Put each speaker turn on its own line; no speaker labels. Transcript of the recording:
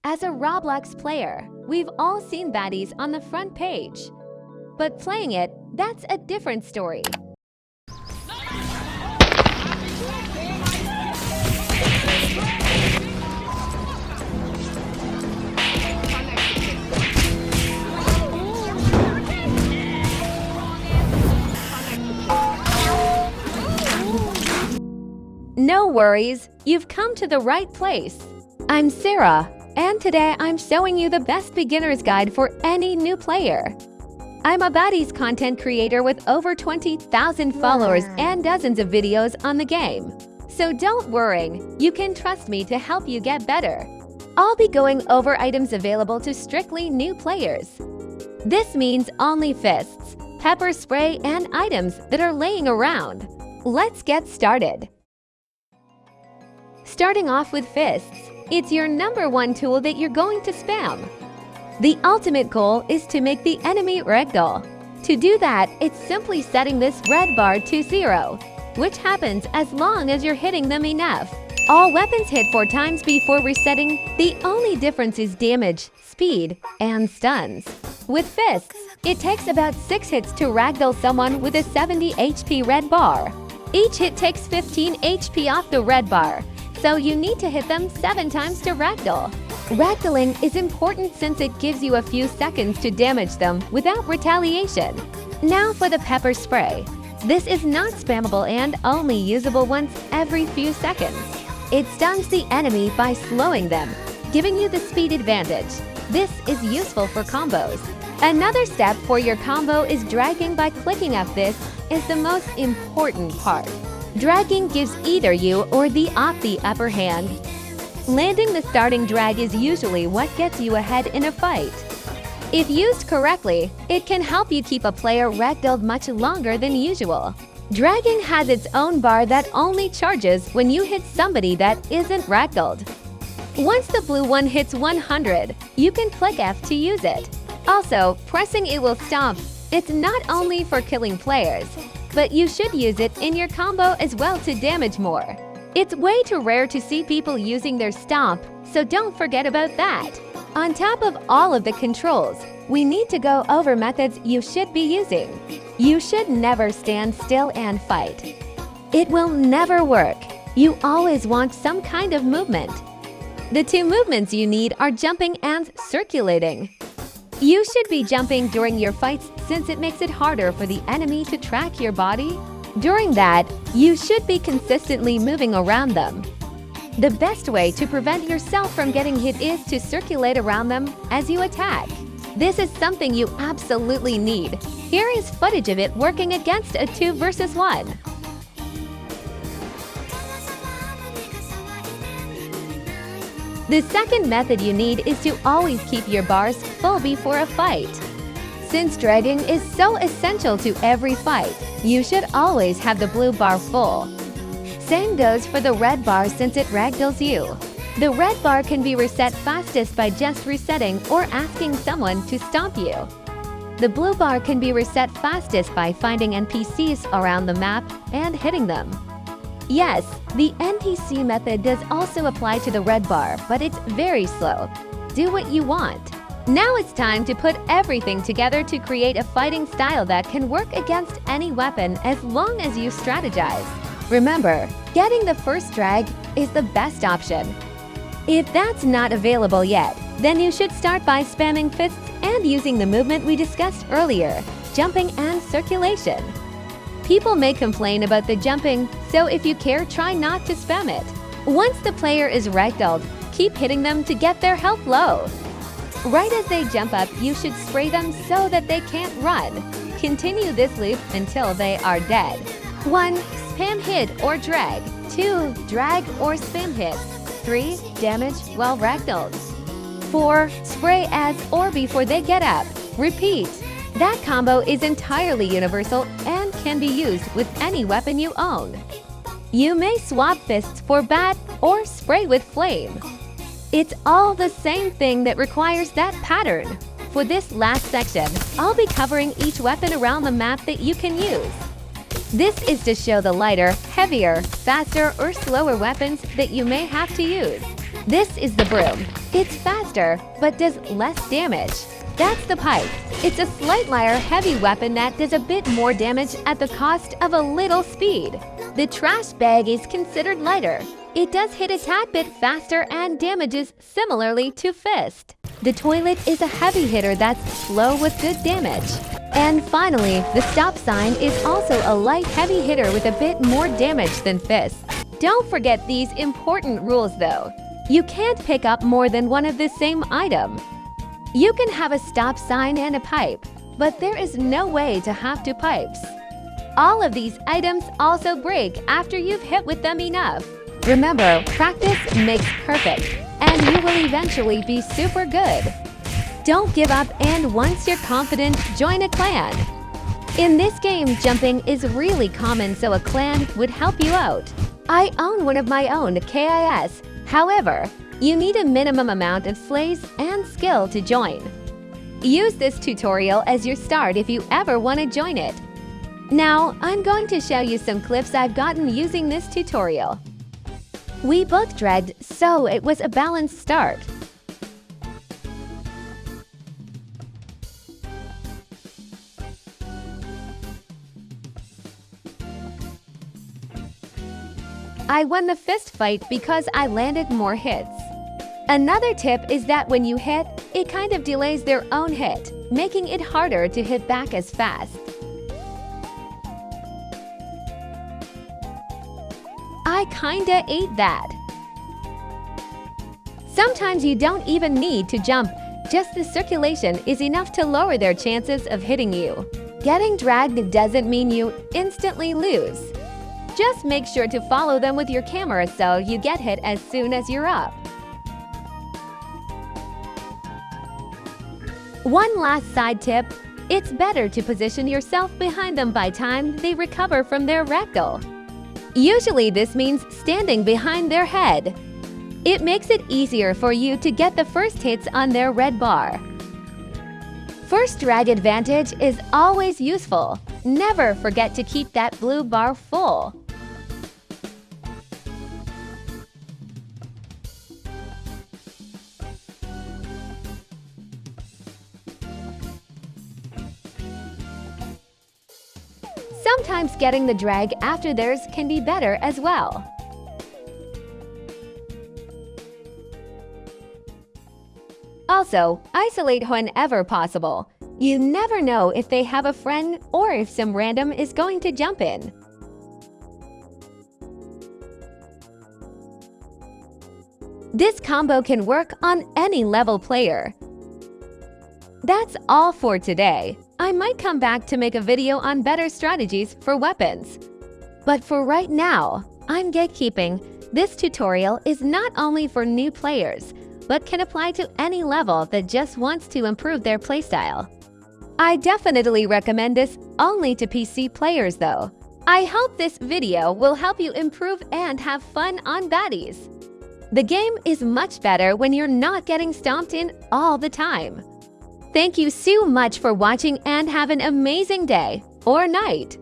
As a Roblox player, we've all seen baddies on the front page. But playing it, that's a different story. No worries, you've come to the right place. I'm Sarah, and today I'm showing you the best beginner's guide for any new player. I'm a Baddies content creator with over 20,000 followers and dozens of videos on the game. So don't worry, you can trust me to help you get better. I'll be going over items available to strictly new players. This means only fists, pepper spray, and items that are laying around. Let's get started. Starting off with fists, it's your #1 tool that you're going to spam. The ultimate goal is to make the enemy ragdoll. To do that, it's simply setting this red bar to 0, which happens as long as you're hitting them enough. All weapons hit 4 times before resetting. The only difference is damage, speed, and stuns. With fists, it takes about 6 hits to ragdoll someone with a 70 HP red bar. Each hit takes 15 HP off the red bar, so you need to hit them 7 times to ragdoll. Ragdolling is important since it gives you a few seconds to damage them without retaliation. Now for the pepper spray. This is not spammable and only usable once every few seconds. It stuns the enemy by slowing them, giving you the speed advantage. This is useful for combos. Another step for your combo is dragging by clicking up. This is the most important part. Dragging gives either you or the op the upper hand. Landing the starting drag is usually what gets you ahead in a fight. If used correctly, it can help you keep a player ragdolled much longer than usual. Dragging has its own bar that only charges when you hit somebody that isn't ragdolled. Once the blue one hits 100, you can click F to use it. Also, pressing it will stomp. It's not only for killing players, but you should use it in your combo as well to damage more. It's way too rare to see people using their stomp, so don't forget about that. On top of all of the controls, we need to go over methods you should be using. You should never stand still and fight. It will never work. You always want some kind of movement. The 2 movements you need are jumping and circulating. You should be jumping during your fights since it makes it harder for the enemy to track your body. During that, you should be consistently moving around them. The best way to prevent yourself from getting hit is to circulate around them as you attack. This is something you absolutely need. Here is footage of it working against a 2 versus 1. The second method you need is to always keep your bars full before a fight. Since dragging is so essential to every fight, you should always have the blue bar full. Same goes for the red bar since it ragdolls you. The red bar can be reset fastest by just resetting or asking someone to stomp you. The blue bar can be reset fastest by finding NPCs around the map and hitting them. Yes, the NPC method does also apply to the red bar, but it's very slow. Do what you want. Now it's time to put everything together to create a fighting style that can work against any weapon as long as you strategize. Remember, getting the first drag is the best option. If that's not available yet, then you should start by spamming fists and using the movement we discussed earlier, jumping and circulation. People may complain about the jumping, so if you care, try not to spam it. Once the player is ragdolled, keep hitting them to get their health low. Right as they jump up, you should spray them so that they can't run. Continue this loop until they are dead. 1. Spam hit or drag. 2. Drag or spam hit. 3. Damage while ragdolled. 4. Spray as or before they get up. Repeat. That combo is entirely universal and can be used with any weapon you own. You may swap fists for bat or spray with flame. It's all the same thing that requires that pattern. For this last section, I'll be covering each weapon around the map that you can use. This is to show the lighter, heavier, faster, or slower weapons that you may have to use. This is the broom. It's faster, but does less damage. That's the pipe. It's a slight lighter heavy weapon that does a bit more damage at the cost of a little speed. The trash bag is considered lighter. It does hit a tad bit faster and damages similarly to fist. The toilet is a heavy hitter that's slow with good damage. And finally, the stop sign is also a light heavy hitter with a bit more damage than fist. Don't forget these important rules though. You can't pick up more than one of the same item. You can have a stop sign and a pipe, but there is no way to have two pipes. All of these items also break after you've hit with them enough. Remember, practice makes perfect, and you will eventually be super good. Don't give up, and once you're confident, join a clan. In this game, jumping is really common, so a clan would help you out. I own one of my own, KIS. However, you need a minimum amount of slays and skill to join. Use this tutorial as your start if you ever want to join it. Now, I'm going to show you some clips I've gotten using this tutorial. We both dragged, so it was a balanced start. I won the fist fight because I landed more hits. Another tip is that when you hit, it kind of delays their own hit, making it harder to hit back as fast. I kinda ate that. Sometimes you don't even need to jump, just the circulation is enough to lower their chances of hitting you. Getting dragged doesn't mean you instantly lose. Just make sure to follow them with your camera so you get hit as soon as you're up. One last side tip, it's better to position yourself behind them by time they recover from their rectal. Usually this means standing behind their head. It makes it easier for you to get the first hits on their red bar. First drag advantage is always useful. Never forget to keep that blue bar full. Sometimes getting the drag after theirs can be better as well. Also, isolate whenever possible. You never know if they have a friend or if some random is going to jump in. This combo can work on any level player. That's all for today. I might come back to make a video on better strategies for weapons. But for right now, I'm gatekeeping. This tutorial is not only for new players, but can apply to any level that just wants to improve their playstyle. I definitely recommend this only to PC players though. I hope this video will help you improve and have fun on Baddies. The game is much better when you're not getting stomped in all the time. Thank you so much for watching and have an amazing day or night.